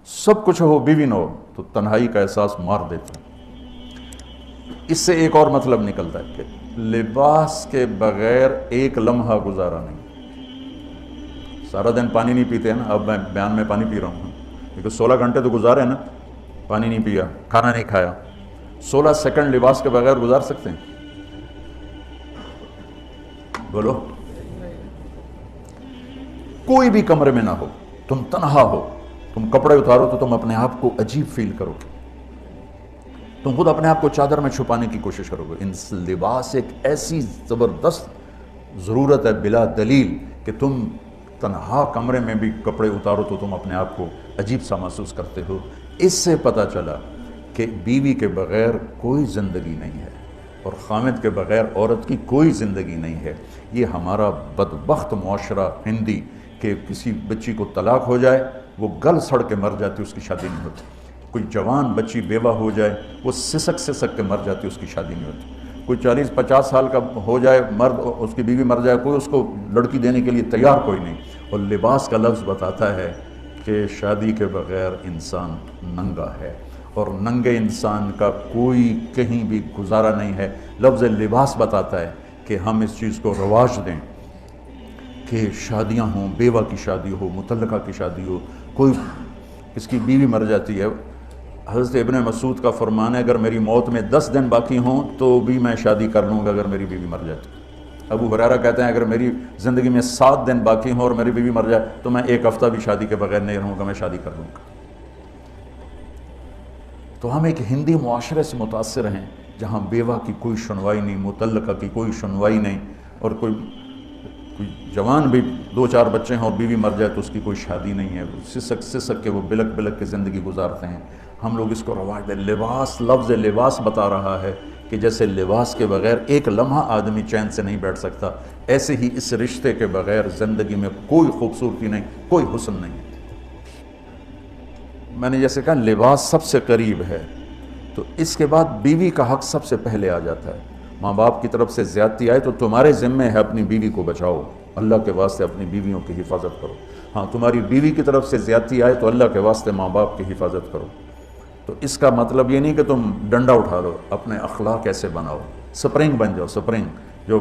سب کچھ ہو بیوی نہ ہو تو تنہائی کا احساس مار دیتا ہے۔ اس سے ایک اور مطلب نکلتا ہے کہ لباس کے بغیر ایک لمحہ گزارا نہیں۔ سارا دن پانی نہیں پیتے ہیں نا، اب میں بیان میں پانی پی رہا ہوں کیونکہ 16 گھنٹے تو گزارے نا، پانی نہیں پیا، کھانا نہیں کھایا، 16 سیکنڈ لباس کے بغیر گزار سکتے ہیں؟ بولو۔ کوئی بھی کمرے میں نہ ہو، تم تنہا ہو، تم کپڑے اتارو تو تم اپنے آپ کو عجیب فیل کرو گے، تم خود اپنے آپ کو چادر میں چھپانے کی کوشش کرو گے۔ ان لباس ایک ایسی زبردست ضرورت ہے بلا دلیل کہ تم تنہا کمرے میں بھی کپڑے اتارو تو تم اپنے آپ کو عجیب سا محسوس کرتے ہو۔ اس سے پتہ چلا کہ بیوی کے بغیر کوئی زندگی نہیں ہے اور خامد کے بغیر عورت کی کوئی زندگی نہیں ہے۔ یہ ہمارا بدبخت معاشرہ ہندی کہ کسی بچی کو طلاق ہو جائے وہ گل سڑ کے مر جاتی، اس کی شادی نہیں ہوتی۔ کوئی جوان بچی بیوہ ہو جائے وہ سسک کے مر جاتی، اس کی شادی نہیں ہوتی۔ کوئی 40-50 سال کا ہو جائے مرد، اس کی بیوی مر جائے، کوئی اس کو لڑکی دینے کے لیے تیار کوئی نہیں۔ اور لباس کا لفظ بتاتا ہے کہ شادی کے بغیر انسان ننگا ہے اور ننگے انسان کا کوئی کہیں بھی گزارا نہیں ہے۔ لفظ لباس بتاتا ہے کہ ہم اس چیز کو رواج دیں کہ شادیاں ہوں، بیوہ کی شادی ہو، مطلقہ کی شادی ہو، کوئی اس کی بیوی مر جاتی ہے۔ حضرت ابن مسعود کا فرمان ہے اگر میری موت میں 10 دن باقی ہوں تو بھی میں شادی کر لوں گا اگر میری بیوی مر جاتی۔ ابو ہریرہ کہتے ہیں اگر میری زندگی میں 7 دن باقی ہوں اور میری بیوی مر جائے تو میں 1 ہفتہ بھی شادی کے بغیر نہیں رہوں گا، میں شادی کر لوں گا۔ تو ہم ایک ہندی معاشرے سے متاثر ہیں جہاں بیوہ کی کوئی سنوائی نہیں، مطلقہ کی کوئی سنوائی نہیں، اور کوئی جوان بھی 2-4 بچے ہیں اور بیوی مر جائے تو اس کی کوئی شادی نہیں ہے، سسک کے وہ بلک بلک کے زندگی گزارتے ہیں۔ ہم لوگ اس کو رواج دیں۔ لباس، لفظ لباس بتا رہا ہے کہ جیسے لباس کے بغیر ایک لمحہ آدمی چین سے نہیں بیٹھ سکتا، ایسے ہی اس رشتے کے بغیر زندگی میں کوئی خوبصورتی نہیں، کوئی حسن نہیں۔ میں نے جیسے کہا لباس سب سے قریب ہے، تو اس کے بعد بیوی کا حق سب سے پہلے آ جاتا ہے۔ ماں باپ کی طرف سے زیادتی آئے تو تمہارے ذمے ہے اپنی بیوی کو بچاؤ، اللہ کے واسطے اپنی بیویوں کی حفاظت کرو۔ ہاں تمہاری بیوی کی طرف سے زیادتی آئے تو اللہ کے واسطے ماں باپ کی حفاظت کرو۔ تو اس کا مطلب یہ نہیں کہ تم ڈنڈا اٹھا لو، اپنے اخلاق کیسے بناؤ، سپرنگ بن جاؤ، سپرنگ جو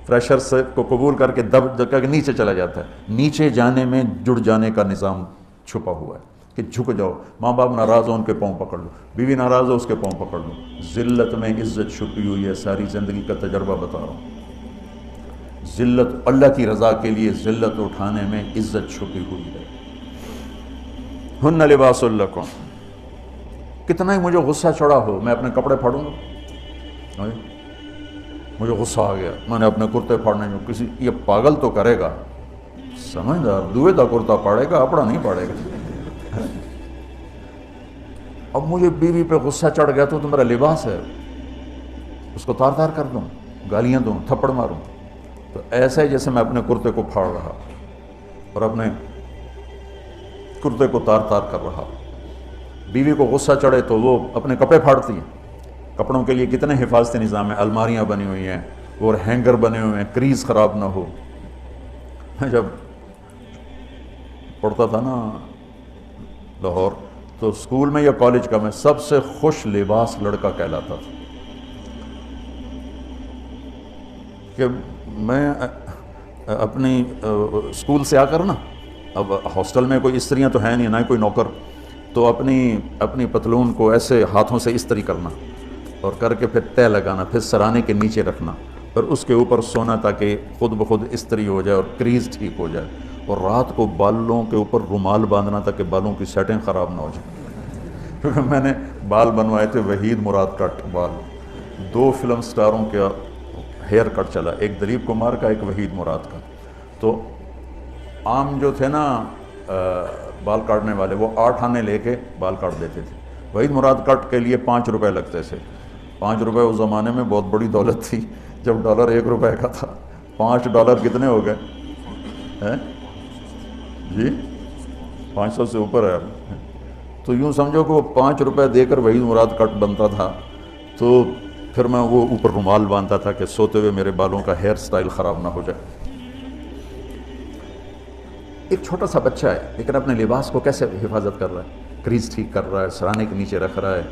فریشر سے کو قبول کر کے دب کر کے نیچے چلا جاتا ہے۔ نیچے جانے میں جڑ جانے کا نظام چھپا ہوا ہے کہ جھک جاؤ، ماں باپ ناراض ہو ان کے پاؤں پکڑ لو، بیوی ناراض ہو اس کے پاؤں پکڑ لو۔ ذلت میں عزت چھپی ہوئی ہے، ساری زندگی کا تجربہ بتا رہا ہوں۔ ذلت، اللہ کی رضا کے لیے ذلت اٹھانے میں عزت چھپی ہوئی ہے۔ ہن لباس لکم، کتنا ہی مجھے غصہ چڑھا ہو میں اپنے کپڑے پھاڑوں گا، مجھے غصہ آ گیا میں نے اپنے کرتے پھاڑنے میں، کسی یہ پاگل تو کرے گا، سمجھدار دوئے دا کرتا پاڑے گا، اپنا نہیں پاڑے گا۔ اب مجھے بیوی پہ غصہ چڑھ گیا تو میرا لباس ہے، اس کو تار تار کر دوں، گالیاں دوں، تھپڑ ماروں، تو ایسا ہی جیسے میں اپنے کرتے کو پھاڑ رہا اور اپنے کرتے کو تار تار کر رہا۔ بیوی کو غصہ چڑھے تو وہ اپنے کپڑے پھاڑتی ہیں۔ کپڑوں کے لیے کتنے حفاظتی نظام ہیں، الماریاں بنی ہوئی ہیں اور ہینگر بنے ہوئے ہیں، کریز خراب نہ ہو۔ میں جب پڑھتا تھا نا لاہور تو اسکول میں یا کالج کا میں سب سے خوش لباس لڑکا کہلاتا تھا کہ میں اپنی اسکول سے آ کر نا، اب ہاسٹل میں کوئی استریاں تو ہیں نہیں، نہ کوئی نوکر، تو اپنی پتلون کو ایسے ہاتھوں سے استری کرنا اور کر کے پھر تہ لگانا، پھر سرانے کے نیچے رکھنا اور اس کے اوپر سونا تاکہ خود بخود استری ہو جائے اور کریز ٹھیک ہو جائے، اور رات کو بالوں کے اوپر رومال باندھنا تاکہ بالوں کی سیٹنگ خراب نہ ہو جائے۔ کیونکہ میں نے بال بنوائے تھے وحید مراد کٹ بال، 2 فلم سٹاروں کا ہیئر کٹ چلا، ایک دلیپ کمار کا، ایک وحید مراد کا۔ تو عام جو تھے نا بال کاٹنے والے وہ 8 آنے لے کے بال کاٹ دیتے تھے، وحید مراد کٹ کے لیے 5 روپے لگتے تھے۔ 5 روپے اس زمانے میں بہت بڑی دولت تھی، جب ڈالر 1 روپے کا تھا۔ $5 کتنے ہو گئے جی؟ 500 سے اوپر ہے۔ تو یوں سمجھو کہ وہ 5 روپے دے کر وحید مراد کٹ بنتا تھا، تو پھر میں وہ اوپر رومال باندھتا تھا کہ سوتے ہوئے میرے بالوں کا ہیئر سٹائل خراب نہ ہو جائے۔ ایک چھوٹا سا بچہ ہے لیکن اپنے لباس کو کیسے حفاظت کر رہا ہے؟ کریز ٹھیک کر رہا ہے، سرانے کے نیچے رکھ رہا ہے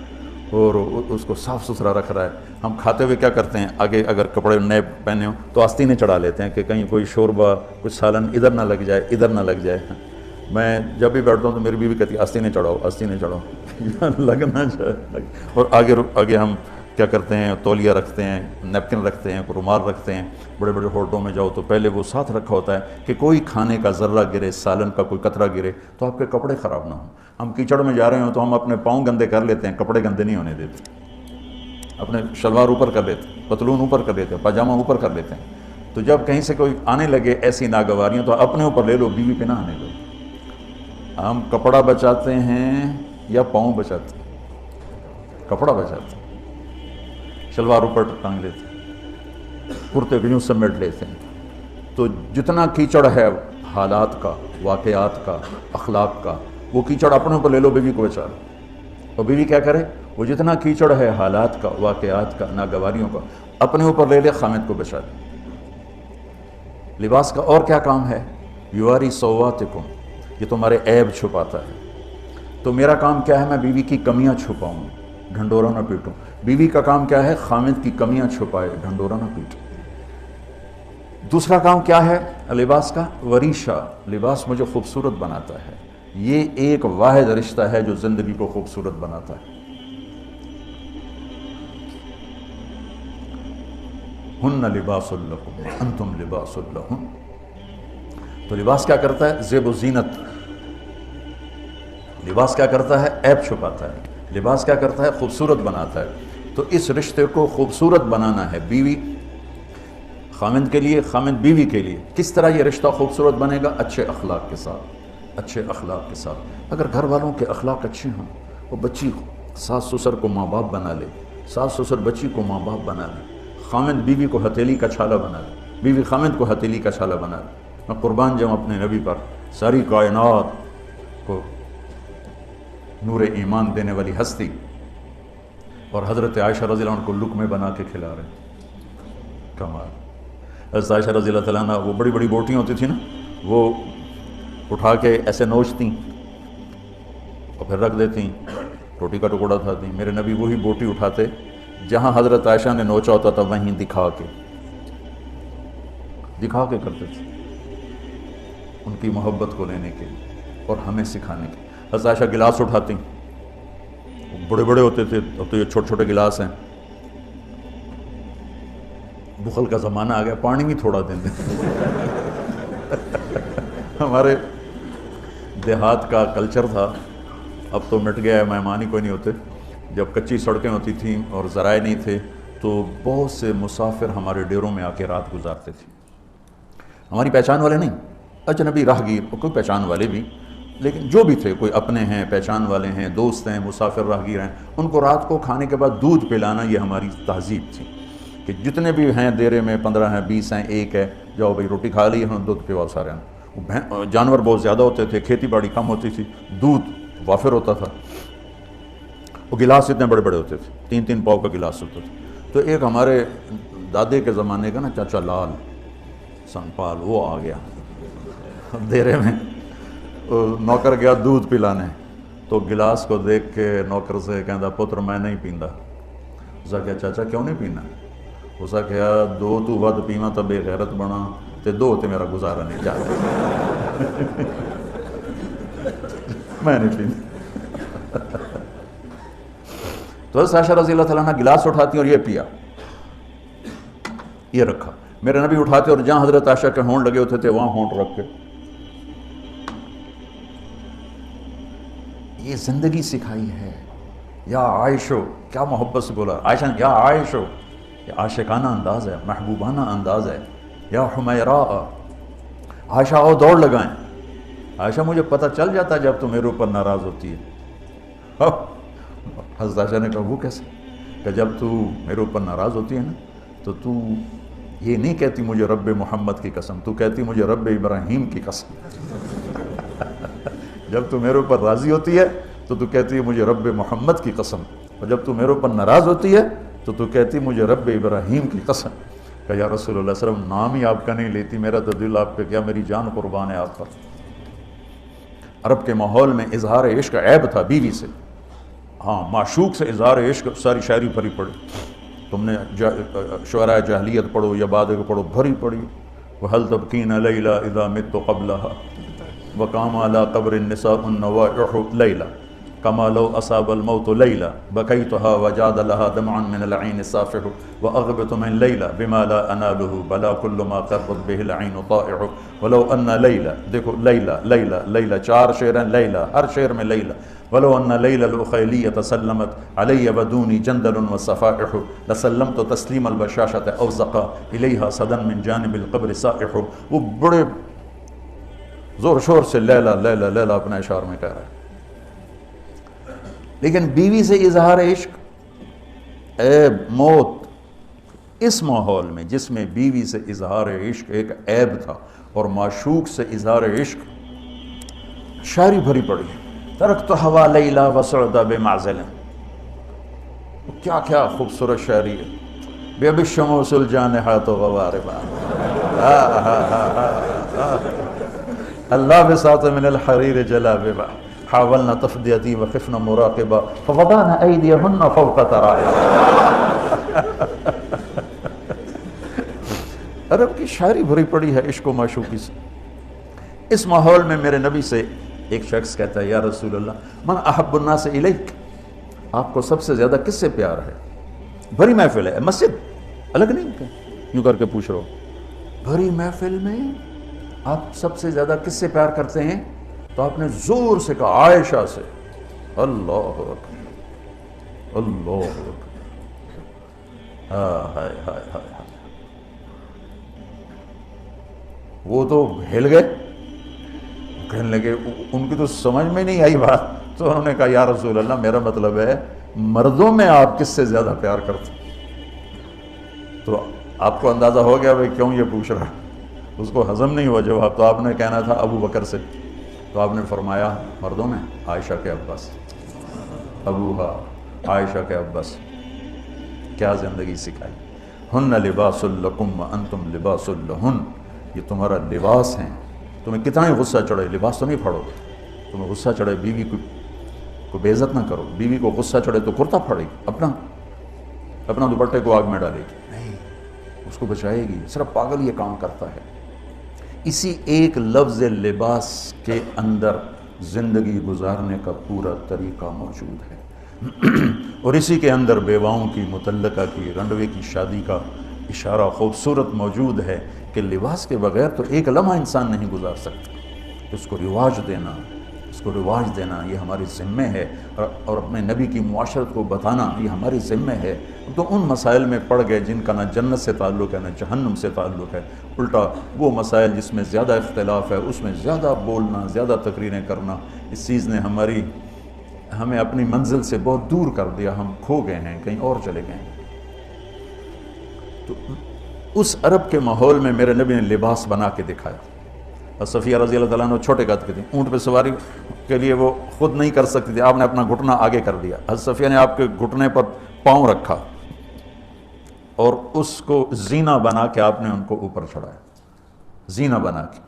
اور اس کو صاف ستھرا رکھ رہا ہے. ہم کھاتے ہوئے کیا کرتے ہیں، آگے اگر کپڑے نئے پہنے ہوں تو آستینیں چڑھا لیتے ہیں کہ کہیں کوئی شوربہ کچھ سالن ادھر نہ لگ جائے، ادھر نہ لگ جائے. میں جب بھی بیٹھتا ہوں تو میری بیوی کہتی ہے آستینیں چڑھاؤ، آستینیں چڑھاؤ لگنا چاہے. اور آگے ہم کیا کرتے ہیں، تولیہ رکھتے ہیں، نیپکن رکھتے ہیں، رومال رکھتے ہیں. بڑے بڑے ہوٹلوں میں جاؤ تو پہلے وہ ساتھ رکھا ہوتا ہے کہ کوئی کھانے کا ذرہ گرے، سالن کا کوئی قطرہ گرے تو آپ کے کپڑے خراب نہ ہوں. ہم کیچڑ میں جا رہے ہوں تو ہم اپنے پاؤں گندے کر لیتے ہیں، کپڑے گندے نہیں ہونے دیتے. اپنے شلوار اوپر کر لیتے ہیں، پتلون اوپر کر لیتے ہیں، پاجامہ اوپر کر لیتے ہیں. تو جب کہیں سے کوئی آنے لگے ایسی ناگواریاں تو اپنے اوپر لے لو، بیوی پہ نہ آنے دو. ہم کپڑا بچاتے ہیں یا پاؤں بچاتے ہیں؟ کپڑا بچاتے ہیں، شلوار اوپر ٹانگ لیتے ہیں، کرتے کو یوں سمیٹ لیتے ہیں. تو جتنا کیچڑ ہے حالات کا، واقعات کا، اخلاق کا، وہ کیچڑ اپنے اوپر لے لو، بیوی کو بچا لو. اور بیوی کیا کرے، وہ جتنا کیچڑ ہے حالات کا، واقعات کا، ناگواریوں کا، اپنے اوپر لے لے، خامد کو بچا لے. لباس کا اور کیا کام ہے، یواری سواتکم، یہ تمہارے عیب چھپاتا ہے. تو میرا کام کیا ہے، میں بیوی کی کمیاں چھپاؤں، ڈھنڈورا نہ پیٹوں. بیوی کا کام کیا ہے، خامد کی کمیاں چھپائے، ڈھنڈورا نہ پیٹوں. دوسرا کام کیا ہے لباس کا، وریشہ، لباس مجھے خوبصورت بناتا ہے. یہ ایک واحد رشتہ ہے جو زندگی کو خوبصورت بناتا ہے. ہن لباس لکم انتم لباس لہن. تو لباس کیا کرتا ہے، زیب و زینت. لباس کیا کرتا ہے، عیب چھپاتا ہے. لباس کیا کرتا ہے، خوبصورت بناتا ہے. تو اس رشتے کو خوبصورت بنانا ہے بیوی خامند کے لیے، خامند بیوی کے لیے. کس طرح یہ رشتہ خوبصورت بنے گا، اچھے اخلاق کے ساتھ، اچھے اخلاق کے ساتھ. اگر گھر والوں کے اخلاق اچھے ہوں، وہ بچی ساس سسر کو ماں باپ بنا لے، ساس سسر بچی کو ماں باپ بنا لے، خامند بیوی کو ہتھیلی کا چھالا بنا لے، بیوی خامند کو ہتھیلی کا چھالا بنا لے. میں قربان جاؤں اپنے نبی پر، ساری کائنات کو نور ایمان دینے والی ہستی، اور حضرت عائشہ رضی اللہ عنہ کو لقمے بنا کے کھلا رہے ہیں. کمال. حضرت عائشہ رضی اللہ تعالیٰ عنہ، وہ بڑی بڑی بوٹیاں ہوتی تھیں نا، وہ اٹھا کے ایسے نوچتیں اور پھر رکھ دیتیں، روٹی کا ٹکڑا اٹھاتی. میرے نبی وہی بوٹی اٹھاتے جہاں حضرت عائشہ نے نوچا ہوتا تھا، وہیں دکھا کے کرتے تھے، ان کی محبت کو لینے کے لیے اور ہمیں سکھانے کے. حضرت عائشہ گلاس اٹھاتی، بڑے بڑے ہوتے تھے، اب تو یہ چھوٹے چھوٹے گلاس ہیں. بخل کا زمانہ آ گیا، پانی بھی تھوڑا دیں دیں. ہمارے دیہات کا کلچر تھا، اب تو مٹ گیا ہے، مہمان ہی کوئی نہیں ہوتے. جب کچی سڑکیں ہوتی تھیں اور ذرائع نہیں تھے تو بہت سے مسافر ہمارے ڈیروں میں آ کے رات گزارتے تھے. ہماری پہچان والے نہیں، اجنبی راہگیر، اور کوئی پہچان والے بھی، لیکن جو بھی تھے، کوئی اپنے ہیں، پہچان والے ہیں، دوست ہیں، مسافر راہگیر ہیں، ان کو رات کو کھانے کے بعد دودھ پلانا یہ ہماری تہذیب تھی کہ جتنے بھی ہیں دیرے میں، 15 ہیں، 20 ہیں، 1 ہے، جاؤ بھائی روٹی کھا لی، ہم دودھ پلاؤ سارے ہیں. جانور بہت زیادہ ہوتے تھے، کھیتی باڑی کم ہوتی تھی، دودھ وافر ہوتا تھا. وہ گلاس اتنے بڑے بڑے ہوتے تھے، 3 پاؤ کا گلاس ہوتا تھا. تو ایک ہمارے دادے کے زمانے کا نا چاچا لال سنپال، وہ آ گیا دیرے میں، نوکر گیا دودھ پلانے، تو گلاس کو دیکھ کے نوکر سے کہندا پتر میں نہیں پیندا. اسا کہا چاچا کیوں نہیں پینا؟ اسا کہا 2 تو ود پیواں تو بے غیرت بنا، تے 2 تے میرا گزارا نہیں جاتا. میں نہیں پیندا. تو حضرت عائشہ رضی اللہ تعالیٰ عنہ گلاس اٹھاتی اور یہ پیا، یہ رکھا. میرے نبی اٹھاتے اور جہاں حضرت عائشہ کے ہونٹ لگے ہوتے تھے وہاں ہونٹ رکھ کے. یہ زندگی سکھائی ہے. یا عائشو، کیا محبت سے بولا عائشہ نے، یا عائشو، یہ عاشقانہ انداز ہے، محبوبانہ انداز ہے. یا حمیراء، عائشہ آؤ دوڑ لگائیں. عائشہ مجھے پتہ چل جاتا جب تو میرے اوپر ناراض ہوتی ہے. حضرت عائشہ نے کہا وہ کیسے؟ کہ جب تو میرے اوپر ناراض ہوتی ہے نا تو تو یہ نہیں کہتی مجھے رب محمد کی قسم، تو کہتی مجھے رب ابراہیم کی قسم. جب تو میرے اوپر راضی ہوتی ہے تو تو کہتی ہے مجھے رب محمد کی قسم، اور جب تو میرے اوپر ناراض ہوتی ہے تو تو کہتی مجھے رب ابراہیم کی قسم. کہ یا رسول اللہ صلی اللہ علیہ وسلم نام ہی آپ کا نہیں لیتی، میرا تو دل آپ پہ، کیا میری جان قربان ہے آپ پر. عرب کے ماحول میں اظہار عشق عیب تھا بیوی سے. ہاں معشوق سے اظہار عشق ساری شاعری بھری پڑی. تم نے شعراء جاہلیت پڑھو یا بعد کو پڑھو، بھری پڑی. وَهَلْ تَبْكِينَ لَيْلَا إِذَا مِتُّ قَبْلَهَا وَقَامَ عَلَىٰ قَبْرِ النِّسَاءُ النَّوَائِحُ لَيْلًا كَمَا لَوْ أَصَابَ الْمَوْتُ لَيْلًا بَكَيْتُهَا وَجَادَ لَهَا دَمْعًا مِنَ الْعَيْنِ الصَّافِحُ وَأَغْبِطُ مِنْ لَيْلًا بِمَا لَا أَنَالُهُ بَلَا كُلُّ مَا قَرَّتْ بِهِ الْعَيْنُ طَائِعُ وَلَوْ أَنَّ لَيْلًا. دیکھو لیلہ لیلہ لیلہ، 4 شعر ہیں لیلہ، ہر شعر میں لیلہ. وَلَوْ أَنَّ لَيْلَ الْأُخَيْلِيَّةَ سَلَّمَتْ عَلَيَّ بَدُونِي جَنْدَلٌ وَصَفَائِحُ لَسَلَّمْتُ تَسْلِيمَ الْبَشَاشَةِ أَوْزَقَ إِلَيْهَا صَدًا مِنْ جَانِبِ الْقَبْرِ سَائِحُ. وہ بڑے زور شور سے لیلہ لیلہ لیلہ اپنے اشعار میں کہہ رہا ہے. لیکن بیوی سے اظہار عشق عیب، موت. اس ماحول میں جس میں بیوی سے اظہار عشق ایک عیب تھا اور معشوق سے اظہار عشق شاعری بھری پڑی. ترکت ہوا لیلا وسعد بمعزل. کیا کیا خوبصورت شاعری ہے. بے بالشموس الجانحات غواربا اللہ بساط من الحریر جلاببا حاولنا تفدیتی وخفنا مراقبا فوضعنا ایدیہن فوق ترائب. عرب کی شاعری بھری پڑی ہے عشق و معشوقی سے. اس ماحول میں میرے نبی سے ایک شخص کہتا ہے یا رسول اللہ من احب الناس الیک، آپ کو سب سے زیادہ کس سے پیار ہے؟ بھری محفل ہے، مسجد الگ نہیں یوں کر کے پوچھ رہا ہو. بھری محفل میں آپ سب سے زیادہ کس سے پیار کرتے ہیں؟ تو آپ نے زور سے کہا عائشہ سے. اللہ اکبر اللہ اکبر. ہائے ہائے ہائے. وہ تو ہل گئے، کہنے لگے ان کی تو سمجھ میں نہیں آئی بات. تو انہوں نے کہا یا رسول اللہ میرا مطلب ہے مردوں میں آپ کس سے زیادہ پیار کرتے؟ تو آپ کو اندازہ ہو گیا بھائی کیوں یہ پوچھ رہا. اس کو ہضم نہیں ہوا جواب. تو آپ نے کہنا تھا ابو بکر سے. تو آپ نے فرمایا مردوں میں عائشہ کے عباس. ابوہا عائشہ کے عباس. کیا زندگی سکھائی. ہن لباس لکم وانتم لباس لہن. یہ تمہارا لباس ہیں. تمہیں کتنا ہی غصہ چڑھے لباس تو نہیں پھاڑو. تمہیں غصہ چڑھے بیوی کو بے عزت نہ کرو. بیوی کو غصہ چڑھے تو کرتا پھاڑے گی، اپنا دوپٹے کو آگ میں ڈالے گی نہیں، اس کو بچائے گی. صرف پاگل یہ کام کرتا ہے. اسی ایک لفظ لباس کے اندر زندگی گزارنے کا پورا طریقہ موجود ہے. اور اسی کے اندر بیواؤں کی متعلقہ کی رنڈوے کی شادی کا اشارہ خوبصورت موجود ہے کہ لباس کے بغیر تو ایک لمحہ انسان نہیں گزار سکتا. اس کو رواج دینا یہ ہماری ذمہ ہے. اور اپنے نبی کی معاشرت کو بتانا یہ ہماری ذمہ ہے. تو ان مسائل میں پڑ گئے جن کا نہ جنت سے تعلق ہے نہ جہنم سے تعلق ہے. الٹا وہ مسائل جس میں زیادہ اختلاف ہے اس میں زیادہ بولنا، زیادہ تقریریں کرنا، اس چیز نے ہمیں اپنی منزل سے بہت دور کر دیا. ہم کھو گئے ہیں، کہیں اور چلے گئے ہیں. تو اس عرب کے ماحول میں میرے نبی نے لباس بنا کے دکھایا. اور صفیہ رضی اللہ تعالیٰ عنہ چھوٹے قد کی تھی، اونٹ پہ سواری کے لیے وہ خود نہیں کر سکتی تھی. آپ نے اپنا گھٹنا آگے کر دیا. حضرت صفیہ نے آپ کے گھٹنے پر پاؤں رکھا اور اس کو زینہ بنا کے آپ نے ان کو اوپر چڑھایا. زینہ بنا کے